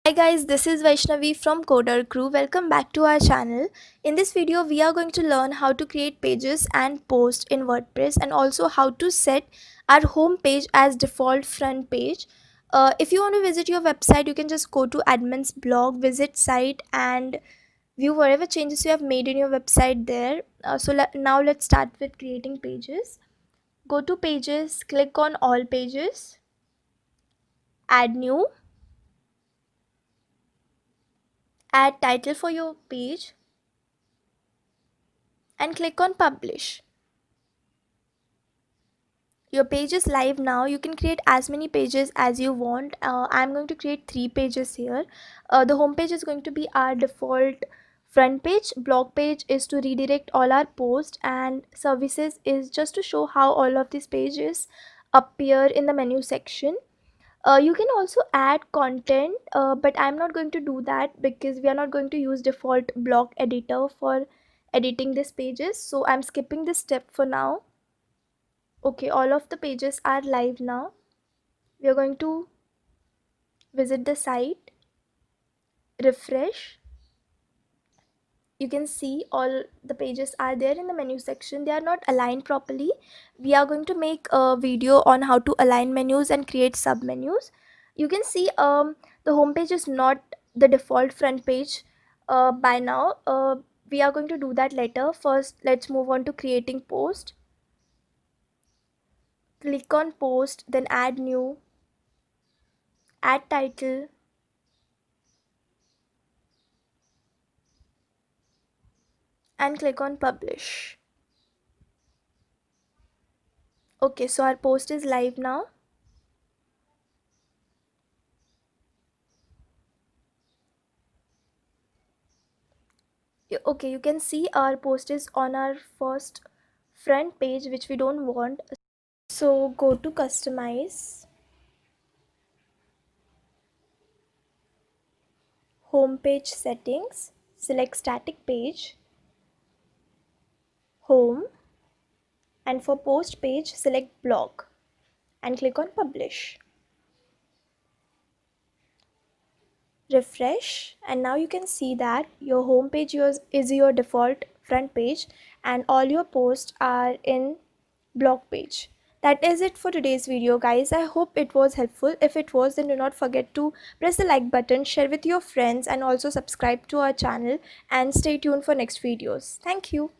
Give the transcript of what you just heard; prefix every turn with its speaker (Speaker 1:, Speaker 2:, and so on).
Speaker 1: Hi guys, this is Vaishnavi from Coder Crew. Welcome back to our channel. In this video, we are going to learn how to create pages and post in WordPress and also how to set our home page as default front page. If you want to visit your website, you can just go to admin's blog, visit site and view whatever changes you have made in your website there. Now let's start with creating pages. Go to pages, click on all pages, add new, add title for your page and click on publish. Your page is live now. You can create as many pages as you want. I'm going to create 3 pages here. The home page is going to be our default front page. Blog page is to redirect all our posts, and services is just to show how all of these pages appear in the menu section. You can also add content, but I'm not going to do that because we are not going to use default blog editor for editing these pages, so I'm skipping this step for now. Okay, all of the pages are live now. We are going to visit the site, refresh. You can see all the pages are there in the menu section. They are not aligned properly. We are going to make a video on how to align menus and create sub menus. You can see the home page is not the default front page by now. We are going to do that later. First, let's move on to creating post. Click on post, then add new, add title, and click on publish. Okay, so our post is live now. Okay, you can see our post is on our first front page, which we don't want. So go to customize, home page settings, select static page, home, and for post page select blog and click on publish. Refresh, and now you can see that your home page is your default front page and all your posts are in blog page. That is it for today's video, guys. I hope it was helpful. If it was, then do not forget to press the like button, share with your friends, and also subscribe to our channel and stay tuned for next videos. Thank you.